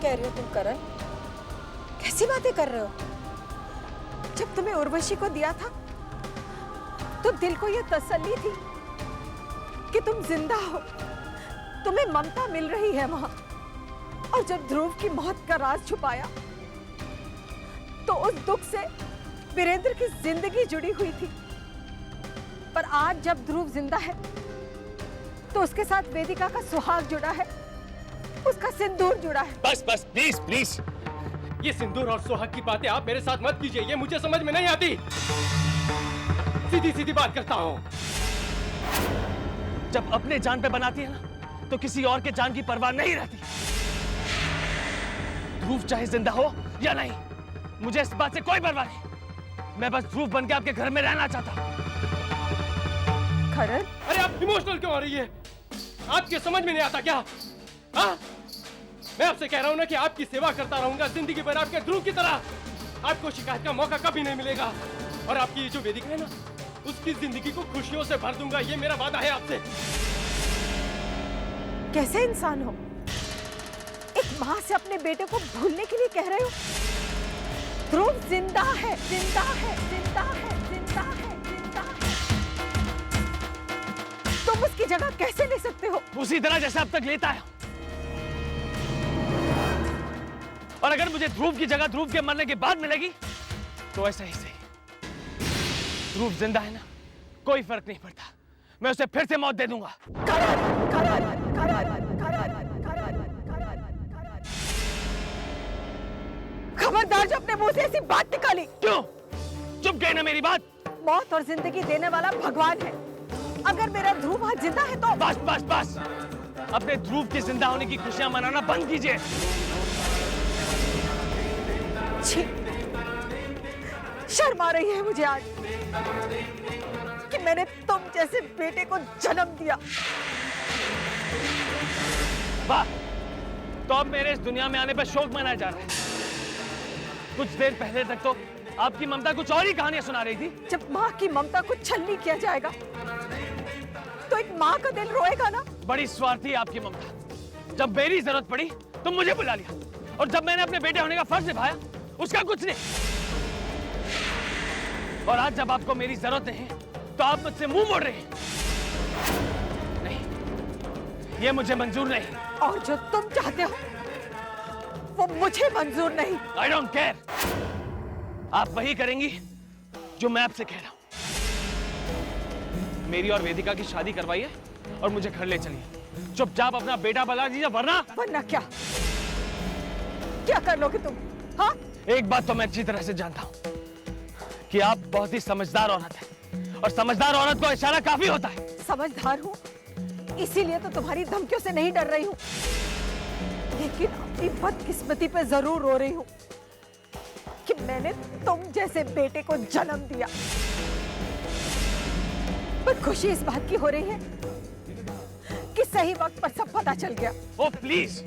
कह रही हो तुम करण? कैसी बातें कर रहे हो? जब तुम्हें उर्वशी को दिया था तो दिल को यह तसल्ली थी कि तुम जिंदा हो, तुम्हें ममता मिल रही है वहां। और जब ध्रुव की मौत का राज छुपाया तो उस दुख से वीरेंद्र की जिंदगी जुड़ी हुई थी। पर आज जब ध्रुव जिंदा है तो उसके साथ वेदिका का सुहाग जुड़ा है, उसका सिंदूर जुड़ा है। बस बस प्लीज प्लीज, ये सिंदूर और सुहाग की बातें आप मेरे साथ मत कीजिए, ये मुझे समझ में नहीं आती। सीधी सीधी बात करता हूं। जब अपने जान पे बनाती है ना तो किसी और के जान की परवाह नहीं रहती। ध्रुव चाहे जिंदा हो या नहीं, मुझे इस बात से कोई परवाह नहीं। मैं बस ध्रुव बन के आपके घर में रहना चाहता हूं। करण, अरे आप इमोशनल क्यों हो रही है? आपके समझ में नहीं आता क्या? हाँ? मैं आपसे कह रहा हूं ना कि आपकी सेवा करता रहूंगा जिंदगी भर आपके ध्रुव की तरह। आपको शिकायत का मौका कभी नहीं मिलेगा। और आपकी ये जो वेदिका है ना, उसकी जिंदगी को खुशियों से भर दूंगा, ये मेरा वादा है आपसे। कैसे इंसान हो? एक माँ से अपने बेटे को भूलने के लिए कह रहे हो? ध्रुव जिंदा है, जिंदा है, जिंदा है, जिंदा है, जिंदा है। तुम उसकी जगह कैसे ले सकते हो? उसी तरह जैसे अब तक लेता है। और अगर मुझे ध्रुव की जगह ध्रुव के मरने के बाद मिलेगी तो ऐसा ही सही। ध्रुव जिंदा है ना, कोई फर्क नहीं पड़ता, मैं उसे फिर से मौत दे दूंगा। खबरदार जो अपने मुंह से ऐसी बात निकाली। क्यों? चुप गए ना मेरी बात? मौत और जिंदगी देने वाला भगवान है। अगर मेरा ध्रुव आज जिंदा है तो बस बस बस, अपने ध्रुव के जिंदा होने की खुशियां मनाना बंद कीजिए। शर्म आ रही है मुझे आज कि मैंने तुम जैसे बेटे को जन्म दिया। वाह, तो अब मेरे इस दुनिया में आने पर शोक मनाया जा रहा है। कुछ देर पहले तक तो आपकी ममता कुछ और ही कहानियां सुना रही थी। जब माँ की ममता को छलनी किया जाएगा तो एक माँ का दिल रोएगा ना। बड़ी स्वार्थी है आपकी ममता। जब मेरी जरूरत पड़ी तो मुझे बुला लिया, और जब मैंने अपने बेटे होने का फर्ज निभाया उसका कुछ नहीं। और आज जब आपको मेरी जरूरत नहीं तो आप मुझसे मुंह मोड़ रहे हैं। नहीं, ये मुझे मंजूर नहीं। और जो तुम चाहते हो वो मुझे मंजूर नहीं। I don't care। आप वही करेंगी जो मैं आपसे कह रहा हूं। मेरी और वेदिका की शादी करवाइए और मुझे घर ले चलिए। चुपचाप अपना बेटा बना दीजिए, वरना क्या क्या कर लोगे तुम? हाँ, एक बात तो मैं अच्छी तरह से जानता हूं कि आप बहुत ही समझदार औरत हैं, और समझदार औरत को इशारा काफी होता है। समझदार हूँ, इसीलिए तो तुम्हारी धमकियों से नहीं डर रही हूँ, लेकिन अपनी बदकिस्मती पे जरूर रो रही हूँ कि मैंने तुम जैसे बेटे को जन्म दिया। पर खुशी इस बात की हो रही है कि सही वक्त पर सब पता चल गया। ओ प्लीज,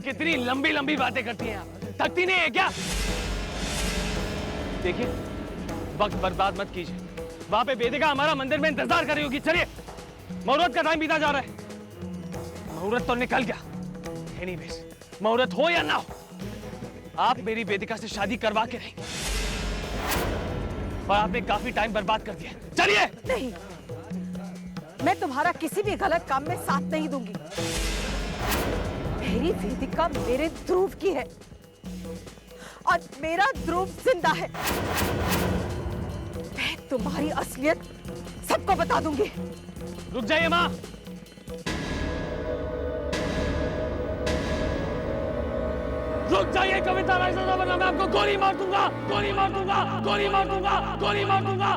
कितनी लंबी लंबी बातें करती हैं आप, थकती नहीं है क्या? देखिए, वक्त बर्बाद मत कीजिए। वहां पे वेदिका हमारा मंदिर में इंतजार कर रही होगी। चलिए, मुहूर्त का टाइम बीता जा रहा है। मुहूर्त तो निकल गया। एनीवेज, मुहूर्त हो या ना हो, आप मेरी वेदिका से शादी करवा के रहेंगे। और आपने काफी टाइम बर्बाद कर दिया। चलिए। नहीं, मैं तुम्हारा किसी भी गलत काम में साथ नहीं दूंगी। मेरी वेदिका मेरे ध्रुव की है और मेरा ध्रुव जिंदा है। मैं तुम्हारी असलियत सबको बता दूंगी। रुक जाइए माँ। रुक जाइए कविता, वरना मैं आपको गोली मार दूंगा, गोली मार दूंगा, गोली मार दूंगा, गोली मार दूंगा।